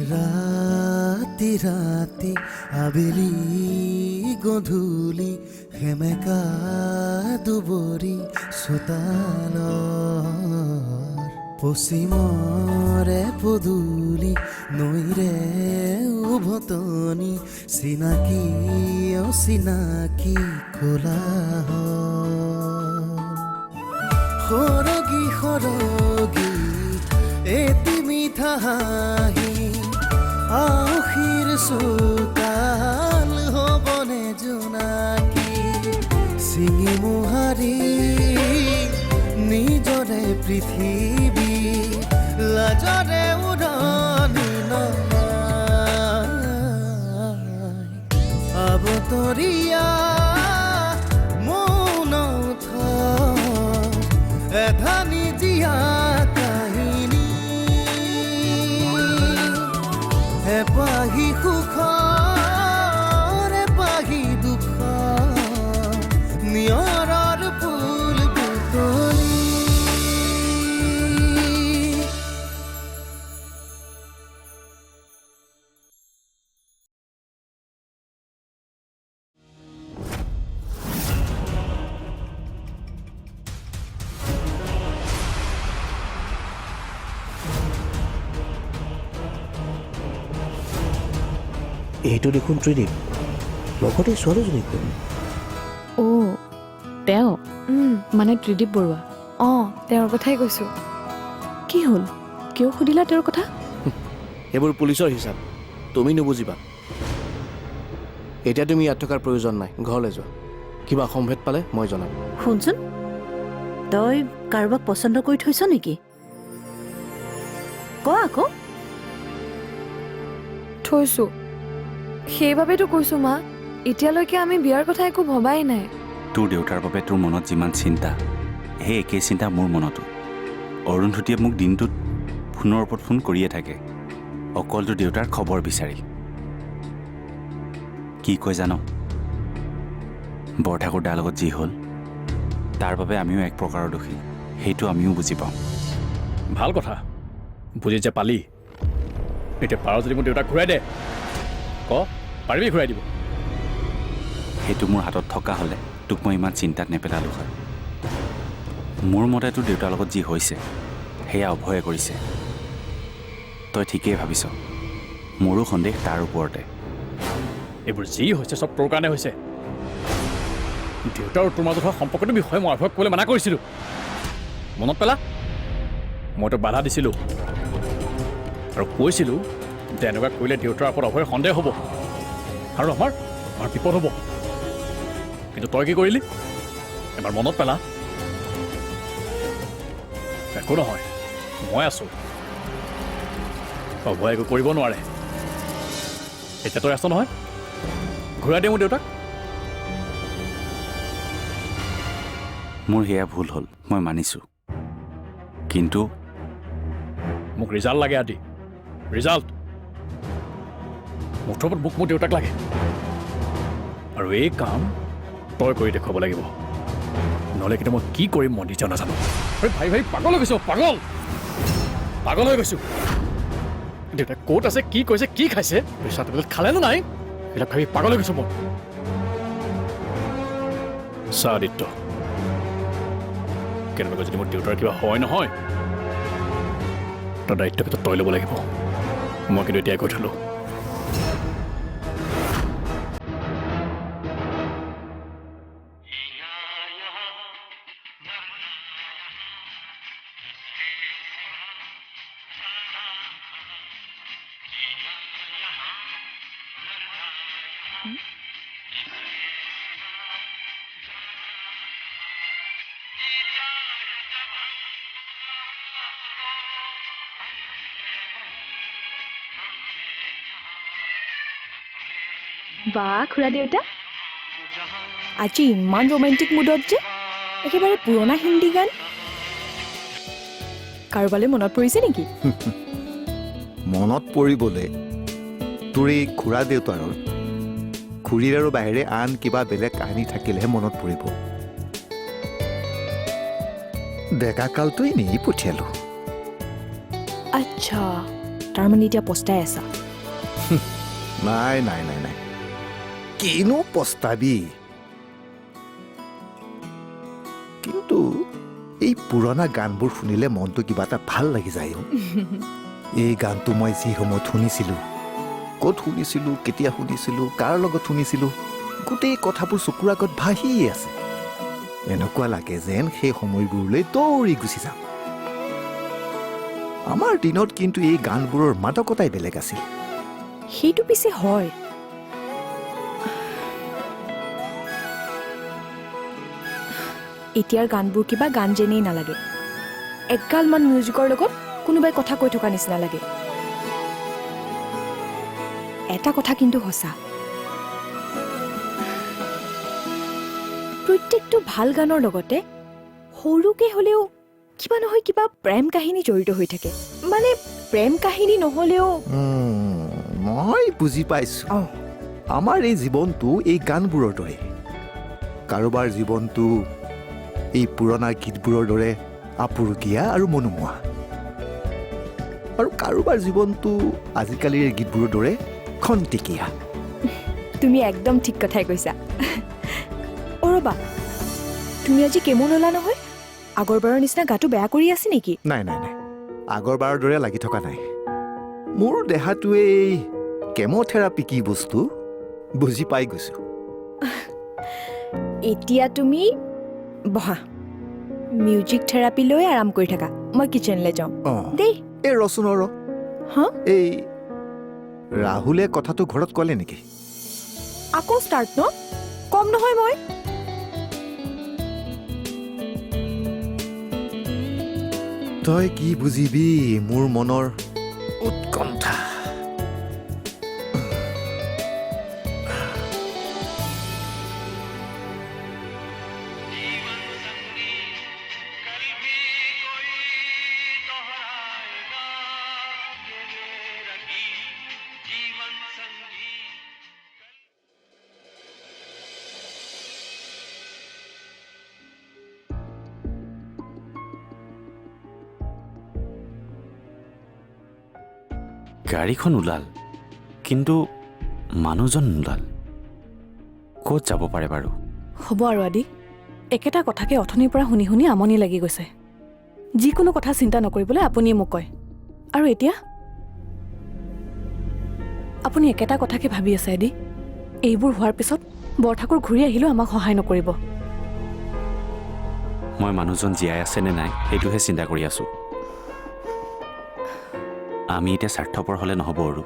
ৰাতি ৰাতি আবেলি গধূলি সেমেকা দুবৰি চোতালৰ পশ্চিমৰে পদূলি নৈৰে উভতনি চিনাকি অচিনাকি কোলাহল সৰগী সৰগী এটি মিঠা হাঁহি আউসীৰ চোতাল হ'বনে জোনাকী চিঙি মোহাৰি নিজৰে পৃথিৱী লাজৰে উৰণি নমাই আবতৰীয়া মৌন এধানি জীয়া কাহিনী এপাহি সুখৰ এপাহি দুখৰ নিয়ৰৰ ফুল বুটলি এইটো দেখোন ত্ৰিদীপ লগতে ছোৱালীজনী কোন অ' তেওঁ মানে ত্ৰিদীপ বৰুৱা। অঁ তেওঁৰ কথাই কৈছোঁ। কি হ'ল, কিয় সুধিলা তেওঁৰ কথা? এইবোৰ পুলিচৰ হিচাপ তুমি নুবুজিবা। এতিয়া তুমি ইয়াত থকাৰ প্ৰয়োজন নাই, ঘৰলৈ যোৱা। কিবা সম্ভেদ পালে মই জনাম। শুনচোন, তই কাৰোবাক পচন্দ কৰি থৈছ নেকি? ক আকৌ। থৈছোঁ, সেইবাবেতো কৈছোঁ মা, এতিয়ালৈকে আমি বিয়াৰ কথা একো ভবাই নাই। তোৰ দেউতাৰ বাবে তোৰ মনত যিমান চিন্তা, সেই একেই চিন্তা মোৰ মনতো। অৰুন্ধতীয়ে মোক দিনটোত ফোনৰ ওপৰত ফোন কৰিয়ে থাকে, অকল তোৰ দেউতাৰ খবৰ বিচাৰি। কি কয় জান, বৰঠাকুৰ দাৰ লগত যি হ'ল, তাৰ বাবে আমিও এক প্ৰকাৰৰ দোষী, সেইটো আমিও বুজি পাওঁ। ভাল কথা, বুজি যে পালি। এতিয়া পাৰ যদি মোৰ দেউতাক ঘূৰাই দে, ক পাৰিবি ঘূৰাই দিব। সেইটো মোৰ হাতত থকা হ'লে তোক মই ইমান চিন্তাত নেপেলালোঁ হয়। মোৰ মতে তোৰ দেউতাৰ লগত যি হৈছে সেয়া অভয়ে কৰিছে। তই ঠিকেই ভাবিছ, মোৰো সন্দেহ তাৰ ওপৰতে। এইবোৰ যি হৈছে চব তোৰ কাৰণে হৈছে। দেউতা আৰু তোৰ মাজত হোৱা সম্পৰ্কটোৰ বিষয়ে মই অভয়ক ক'বলৈ মানা কৰিছিলোঁ। মনত পেলা, মই তোক বাধা দিছিলোঁ আৰু কৈছিলোঁ যে এনেকুৱা কৰিলে দেউতাৰ ওপৰত অভয়ৰ সন্দেহ হ'ব আৰু আমাৰ বিপদ হ'ব। কিন্তু তই কি কৰিলি এবাৰ মনত পেলা। একো নহয়, মই আছোঁ, অভয় একো কৰিব নোৱাৰে। এতিয়া তই আছ নহয়, ঘূৰাই দে মোৰ দেউতাক। মোৰ সেয়া ভুল হ'ল, মই মানিছোঁ, কিন্তু মোক ৰিজাল্ট লাগে আদি, ৰিজাল্ট। মুঠৰ ওপৰত মোৰ দেউতাক লাগে আৰু এই কাম তই কৰি দেখুৱাব লাগিব, নহ'লে কিন্তু মই কি কৰিম মই নিজেও নাজানো। ভাই ভাই পাগল হৈ গৈছোঁ, পাগল পাগল হৈ গৈছোঁ। দেউতাই ক'ত আছে, কি কৈছে, কি খাইছে, প্ৰেছাৰ টেবলেট খালে নে নাই, সেইবিলাক ভাবি পাগল হৈ গৈছোঁ মই। চা আদিত্য, কেনেবাকৈ যদি মোৰ দেউতাৰ কিবা হয় নহয়, তাৰ দায়িত্ব কিন্তু তই ল'ব লাগিব। মই কিন্তু এতিয়াই কৈ থলোঁ। বা খুৰা দেউতা, আজি ইমান ৰোমেণ্টিক মুডত যে, একেবাৰে পুৰণা হিন্দী গান। কাৰোবালৈ মনত পৰিছে নেকি? মনত পৰিবলৈ তোৰ এই খুৰা দেউতাৰৰ খুৰীৰ আৰু বাহিৰে আন কিবা বেলেগ কাহিনী থাকিলেহে মনত পৰিব। ডেকা কালটো এনেই পঠিয়ালোঁ। আচ্ছা, তাৰমানে এতিয়া পস্তাই আছা। নাই নাই নাই নাই কিনো পস্তাবি কিন্তু এই পুৰণা গানবোৰ শুনিলে মনটো কিবা এটা ভাল লাগি যায় এই গানটো মই যি সময়ত শুনিছিলোঁ ক'ত শুনিছিলোঁ কেতিয়া শুনিছিলোঁ কাৰ লগত শুনিছিলোঁ গোটেই কথাবোৰ চকুৰ আগত ভাহি আছে এনেকুৱা লাগে যেন সেই সময়বোৰলৈ দৌৰি গুচি যাম আমাৰ দিনত কিন্তু এই গানবোৰৰ মাদকতাই বেলেগ আছিল সেইটো পিছে হয়। এতিয়াৰ গানবোৰ কিবা গান যেনেই নালাগে এগালমান মিউজিকৰ লগত কোনোবাই কথা কৈ থকা নিচিনা লাগে। এটা কথা কিন্তু সঁচা, প্ৰত্যেকটো ভাল গানৰ লগতে সৰুকে হ'লেও কিবা নহয় কিবা প্ৰেম কাহিনী জড়িত হৈ থাকে। মানে প্ৰেম কাহিনী নহ'লেও মই বুজি পাইছোঁ আমাৰ এই জীৱনটো এই গানবোৰৰ দৰে কাৰোবাৰ জীৱনটো এই পুৰণা গীতবোৰৰ দৰে আপুৰুগীয়া আৰু মনোমোহা আৰু কাৰোবাৰ জীৱনটো আজিকালিৰ গীতবোৰৰ দৰে খন্তেকীয়া। তুমি একদম ঠিক কথাই কৈছা। ৰ'বা, তুমি আজি কেমো ল'লা নহয়? আগৰবাৰৰ নিচিনা গাটো বেয়া কৰি আছে নেকি? নাই নাই নাই আগৰবাৰৰ দৰে লাগি থকা নাই মোৰ দেহাটোৱে কেম'থেৰাপি কি বস্তু বুজি পাই গৈছোঁ। এতিয়া তুমি বহা, মিউজিক থেৰাপি লৈ আৰাম কৰি থাকা, মই কিচেনলৈ যাওঁ দেই। এই ৰচোন হা এই ৰাহুলে কথাটো ঘৰত ক'লে নেকি? আকৌ ষ্টাৰ্ট ন? কম নহয় মই। তই কি বুজিবি মোৰ মনৰ উৎকণ্ঠা। গাড়ীখন ওলাল কিন্তু মানুহজন নোলাল ক'ত যাব পাৰে বাৰু? হ'ব আৰু আদি, একেটা কথাকে অথনিৰ পৰা শুনি শুনি আমনি লাগি গৈছে। যিকোনো কথা চিন্তা নকৰিবলৈ আপুনিয়ে মোক কয় আৰু এতিয়া আপুনি একেটা কথাকে ভাবি আছে আদি। এইবোৰ হোৱাৰ পিছত বৰঠাকুৰ ঘূৰি আহিলেও আমাক সহায় নকৰিব। মই মানুহজন জীয়াই আছে নে নাই সেইটোহে চিন্তা কৰি আছোঁ। আমি এতিয়া স্বাৰ্থপৰ হ'লে নহ'ব আৰু।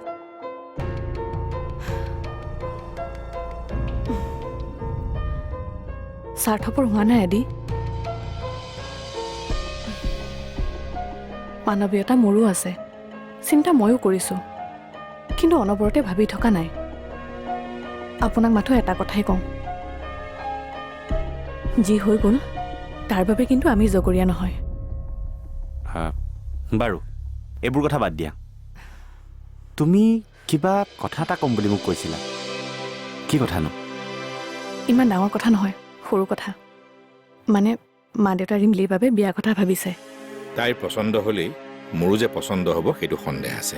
স্বাৰ্থপৰ হোৱা নাই আদি। মানৱীয়তা মোৰো আছে, চিন্তা ময়ো কৰিছোঁ, কিন্তু অনবৰতে ভাবি থকা নাই। আপোনাক মাথো এটা কথাই কওঁ, যি হৈ গ'ল তাৰ বাবে কিন্তু আমি জগৰীয়া নহয়। বাৰু এইবোৰ কথা বাদ দিয়া, তুমি কিবা কথা এটা ক'ম বুলি মোক কৈছিলা, কি কথানো? ইমান ডাঙৰ কথা নহয়, সৰু কথা। মানে মা দেউতা ৰিমলিৰ বাবে বিয়া কথা ভাবিছে। তাইৰ পচন্দ হ'লেই মোৰো যে পচন্দ হ'ব সেইটো সন্দেহ আছে।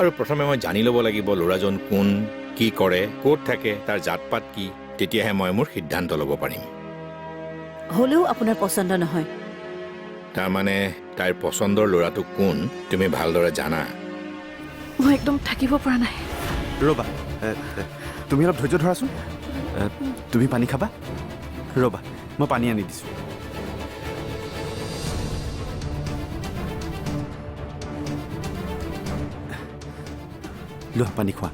আৰু প্ৰথমে মই জানি ল'ব লাগিব ল'ৰাজন কোন, কি কৰে, ক'ত থাকে, তাৰ জাত পাত কি, তেতিয়াহে মই মোৰ সিদ্ধান্ত ল'ব পাৰিম। হ'লেও আপোনাৰ পচন্দ নহয়? তাৰমানে তাইৰ পচন্দৰ ল'ৰাটো কোন তুমি ভালদৰে জানা? মই একদম থাকিব পৰা নাই। ৰ'বা, তুমি অলপ ধৈৰ্য ধৰাচোন। তুমি পানী খাবা? ৰ'বা, মই পানী আনি দিছোঁ। লোৱা পানী খোৱা।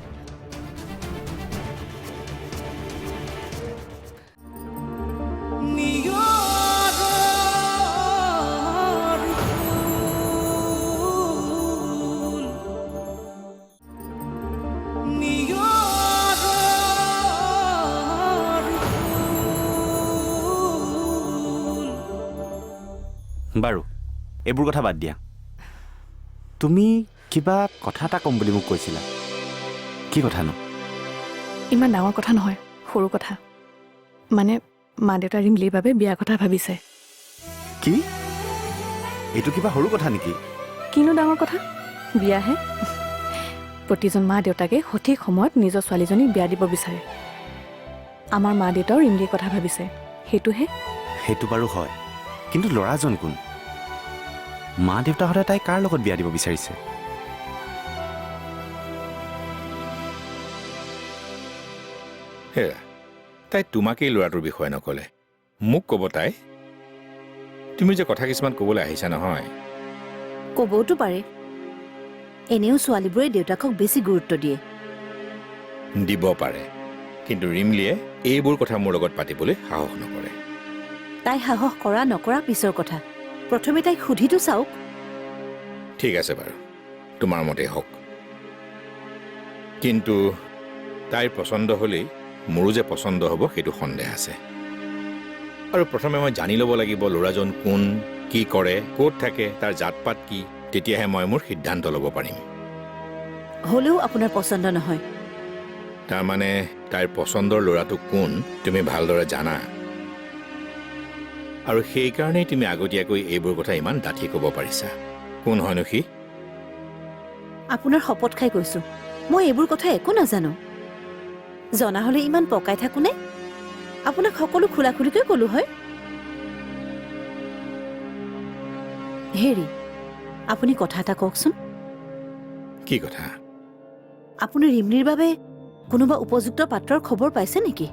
বাৰু এইবোৰ কথা বাদ দিয়া, তুমি কিবা কথা এটা ক'ম বুলি মোক কৈছিলা, কি কথানো? ইমান ডাঙৰ কথা নহয়, সৰু কথা। মানে মা দেউতা ৰিমলিৰ বাবে বিয়া কথা ভাবিছে। কি? এইটো কিবা সৰু কথা নেকি? কিনো ডাঙৰ কথা? বিয়াহে প্ৰতিজন মা দেউতাকে সঠিক সময়ত নিজৰ ছোৱালীজনীক বিয়া দিব বিচাৰে আমাৰ মা দেউতাও ৰিমলিৰ কথা ভাবিছে সেইটোহে সেইটো বাৰু হয় কিন্তু ল'ৰাজন কোন মা দেউতাহঁতে তাই কাৰ লগত বিয়া দিব বিচাৰিছে হেৰা তাই তোমাকেই ল'ৰাটোৰ বিষয়ে নক'লে মোক ক'ব তাই তুমি যে কথা কিছুমান ক'বলৈ আহিছা নহয় ক'বওতো পাৰে এনেও ছোৱালীবোৰে দেউতাকক বেছি গুৰুত্ব দিয়ে দিব পাৰে কিন্তু ৰিমলিয়ে এইবোৰ কথা মোৰ লগত পাতিবলৈ সাহস নকৰে তাই সাহস কৰা নকৰা পিছৰ কথা প্ৰথমে তাইক সুধিতো চাওক ঠিক আছে বাৰু তোমাৰ মতে হওক কিন্তু তাইৰ পচন্দ হ'লেই মোৰো যে পচন্দ হ'ব সেইটো সন্দেহ আছে আৰু প্ৰথমে মই জানি ল'ব লাগিব ল'ৰাজন কোন কি কৰে ক'ত থাকে তাৰ জাত পাত কি তেতিয়াহে মই মোৰ সিদ্ধান্ত ল'ব পাৰিম হ'লেও আপোনাৰ পচন্দ নহয় তাৰমানে তাইৰ পচন্দৰ ল'ৰাটো কোন তুমি ভালদৰে জানা আৰু সেইকাৰণেই তুমি আগতীয়াকৈ এইবোৰ কথা ইমান ডাঠি ক'ব পাৰিছা কোন হয়নো সি আপোনাৰ শপত খাই কৈছো মই এইবোৰ কথা একো নাজানো জনা হ'লে ইমান পকাই থাকোনে আপোনাক সকলো খোলা খুলিকৈ ক'লো হয় হেৰি আপুনি কথা এটা কওকচোন কি কথা আপুনি ৰিমলিৰ বাবে কোনোবা উপযুক্ত পাত্ৰৰ খবৰ পাইছে নেকি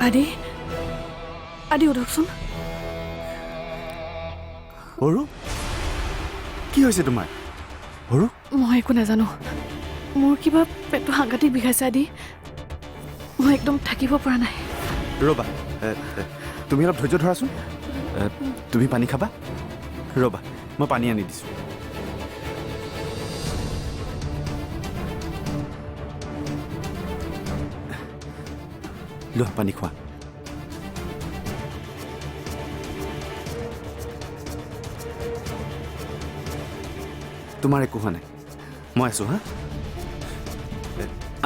আদি আদি উঠকচোন সৰু কি হৈছে তোমাৰ সৰু মই একো নাজানো মোৰ কিবা পেটটো সাংঘাতিক বিষাইছে আদি মই একদম থাকিব পৰা নাই ৰ'বা তুমি অলপ ধৈৰ্য ধৰাচোন তুমি পানী খাবা ৰ'বা মই পানী আনি দিছোঁ লোৱা পানী খোৱা তোমাৰ একো হোৱা নাই মই আছোঁ হা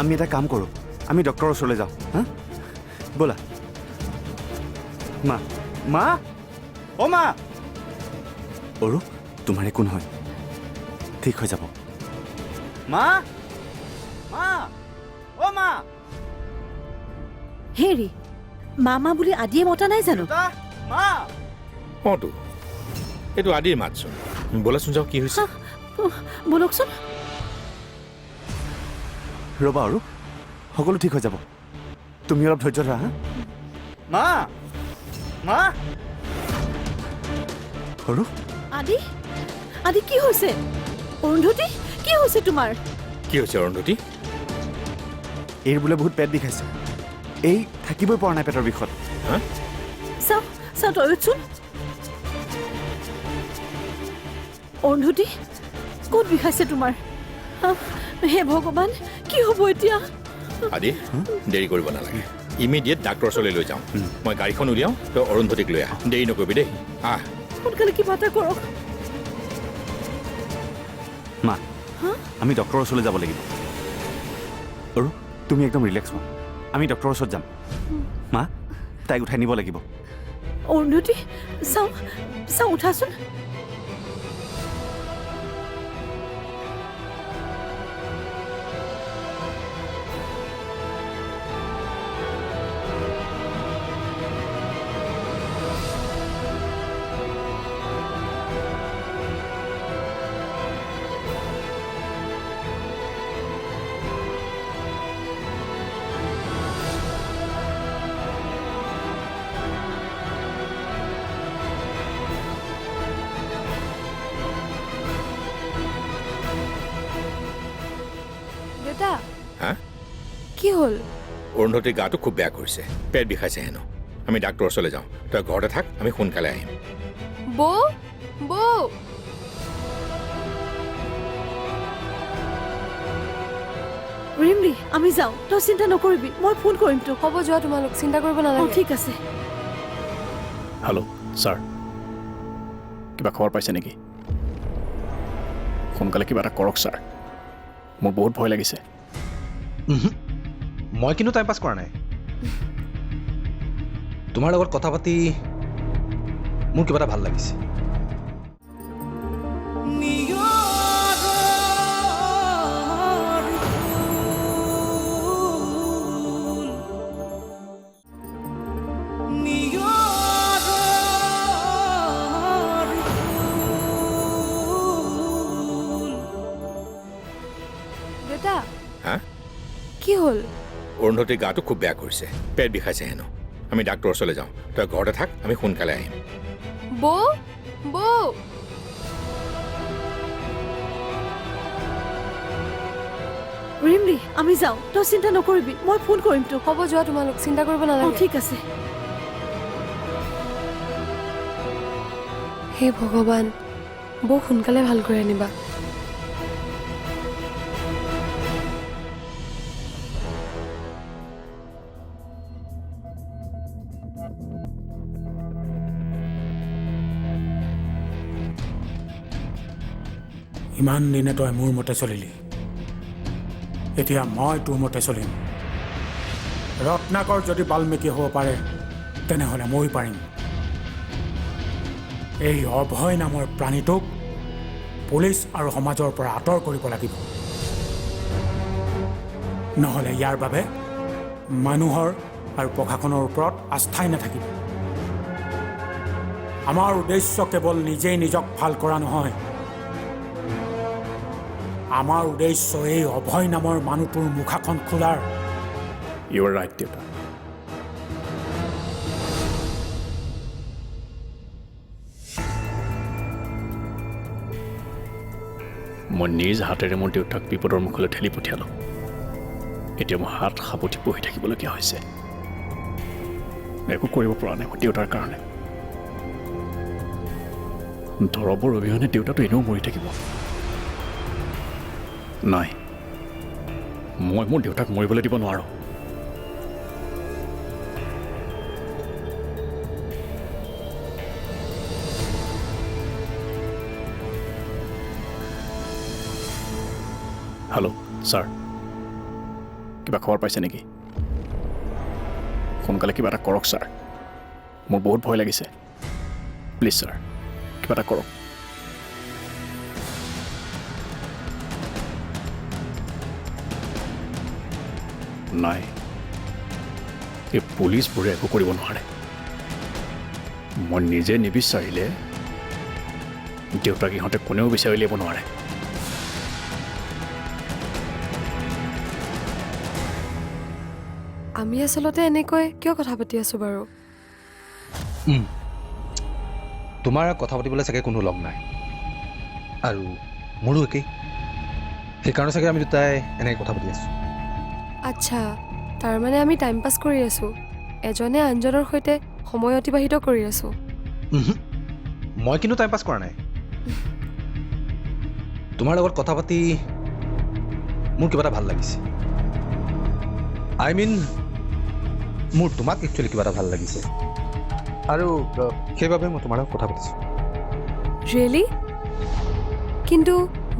আমি এটা কাম কৰোঁ আমি ডক্টৰৰ ওচৰলৈ যাওঁ হা ব'লা মা মা অ' মা অৰু তোমাৰ একো নহয় ঠিক হৈ যাব মা মা অ' মা হেৰি মামা বুলি আদিয়ে মতা নাই জানো মা অঁতো এইটো আদিৰ মাতচোন ব'লাচোন যাওঁ কি হৈছে বলকচোন ৰ'বা আৰু সকলো ঠিক হৈ যাব তুমি অলপ ধৈৰ্য ধৰা হা মা মা সৰু আদি আদি কি হৈছে অৰুন্ধতী কি হৈছে তোমাৰ কি হৈছে অৰুন্ধতী এইৰ বোলে বহুত পেট বিষাইছে এই থাকিবই পৰা নাই পেটৰ বিষত হা চাওঁ চাওঁ তই উঠচোন অৰুন্ধতী ক'ত বিষাইছে তোমাৰ হে ভগৱান কি হ'ব এতিয়া আদি দেৰি কৰিব নালাগে ইমিডিয়েট ডাক্তৰৰ ওচৰলৈ লৈ যাওঁ মই গাড়ীখন উলিয়াওঁ তই অৰুন্ধতীক লৈ আহ দেৰি নকৰিবি দেই আহ সোনকালে কিবা এটা কৰক মা আমি ডক্টৰৰ ওচৰলৈ যাব লাগিব আৰু তুমি একদম ৰিলেক্স হোৱা আমি ডক্টৰৰ ওচৰত যাম মা তাইক উঠাই নিব লাগিব অৰুন্ধতী চাওঁ চাওঁ উঠাচোন বেটা হা কি হ'ল অৰুন্ধতীৰ গাটো খুব বেয়া কৰিছে পেট বিষাইছে হেনো আমি ডাক্তৰৰ ওচৰলৈ যাওঁ তই ঘৰতে থাক আমি সোনকালে আহিম বৌ বৌ ৰিমলি আমি যাওঁ তই চিন্তা নকৰিবি মই ফোন কৰিম তোক হ'ব যোৱা তোমালোক চিন্তা কৰিব অঁ নালাগে ঠিক আছে হেল্ল' ছাৰ কিবা খবৰ পাইছে নেকি সোনকালে কিবা এটা কৰক ছাৰ মোৰ বহুত ভয় লাগিছে মই কিন্তু টাইম পাছ কৰা নাই তোমাৰ লগত কথা পাতি মোৰ কিবা এটা ভাল লাগিছে বেটা হা কি হ'ল অৰুন্ধতীৰ গাটো খুব বেয়া কৰিছে পেট বিষাইছে হেনো আমি ডাক্তৰৰ ওচৰলৈ যাওঁ তই ঘৰতে থাক আমি সোনকালে আহিম বৌ বৌ ৰিমলি আমি যাওঁ তই চিন্তা নকৰিবি মই ফোন কৰিম তোক হ'ব যোৱা তোমালোক চিন্তা কৰিব অঁ নালাগে ঠিক আছে হে ভগৱান বৌ সোনকালে ভাল কৰি আনিবা ইমান দিনে তই মোৰ মতে চলিলি এতিয়া মই তোৰ মতে চলিম ৰত্নাকৰ যদি বাল্মীকি হ'ব পাৰে তেনেহ'লে ময়ো পাৰিম এই অভয় নামৰ প্ৰাণীটোক পুলিচ আৰু সমাজৰ পৰা আঁতৰ কৰিব লাগিব নহ'লে ইয়াৰ বাবে মানুহৰ আৰু প্ৰশাসনৰ ওপৰত আস্থাই নাথাকিব আমাৰ উদ্দেশ্য কেৱল নিজেই নিজক ভাল কৰা নহয় আমাৰ উদ্দেশ্য এই অভয় নামৰ মানুহটোৰ মুখাখন খোলাৰ ইউ আৰ ৰাইট দেউতা মই নিজ হাতেৰে মোৰ দেউতাক বিপদৰ মুখলৈ ঠেলি পঠিয়ালোঁ এতিয়া মই হাত সাৱটি বহি থাকিবলগীয়া হৈছে একো কৰিব পৰা নাই মোৰ দেউতাৰ কাৰণে দৰৱৰ অবিহনে দেউতাটো এনেও মৰি থাকিব নাই মই মোৰ দেউতাক মৰিবলৈ দিব নোৱাৰোঁ হেল্ল' ছাৰ কিবা খবৰ পাইছে নেকি সোনকালে কিবা এটা কৰক ছাৰ মোৰ বহুত ভয় লাগিছে প্লিজ ছাৰ কিবা এটা কৰক নাই এই পুলিচবোৰে একো কৰিব নোৱাৰে মই নিজে নিবিচাৰিলে দেউতাক ইহঁতে কোনেও বিচাৰি উলিয়াব নোৱাৰে আমি আচলতে এনেকৈ কিয় কথা পাতি আছো বাৰু তোমাৰ কথা পাতিবলৈ চাগে কোনো লগ নাই আৰু মোৰো একেই সেইকাৰণে চাগে আমি দুটাই এনেকৈ কথা পাতি আছোঁ আচ্ছা তাৰমানে আমি টাইম পাছ কৰি আছো এজনে আনজনৰ সৈতে সময় অতিবাহিত কৰি আছো মই কিন্তু টাইম পাছ কৰা নাই তোমাৰ লগত কথা পাতি মোৰ কিবা এটা ভাল লাগিছে মোৰ তোমাক একচুৱেলি কিবা এটা ভাল লাগিছে আৰু সেইবাবে মই তোমাৰ লগত কথা পাতিছোঁ ৰিয়েলি কিন্তু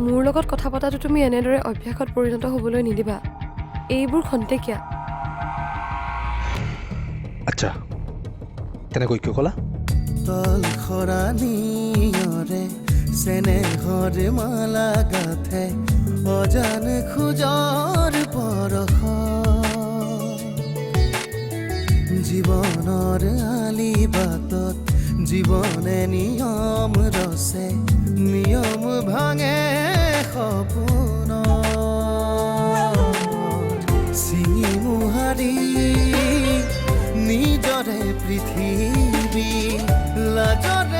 মোৰ লগত কথা পতাটো তুমি এনেদৰে অভ্যাসত পৰিণত হ'বলৈ নিদিবা এইবোৰ খন্তেকীয়া আচ্ছা তেনেকৈ কিয় ক'লা তল খৰানিয়ৰে চেনেহৰ মালা গাথে অজান খোজৰ পৰশ জীৱনৰ আলি বাটত জীৱনে নিয়ম ৰচে নিয়ম ভাঙে সপোন চিঙি মোহাৰি নিজৰে পৃথিৱী লাজৰ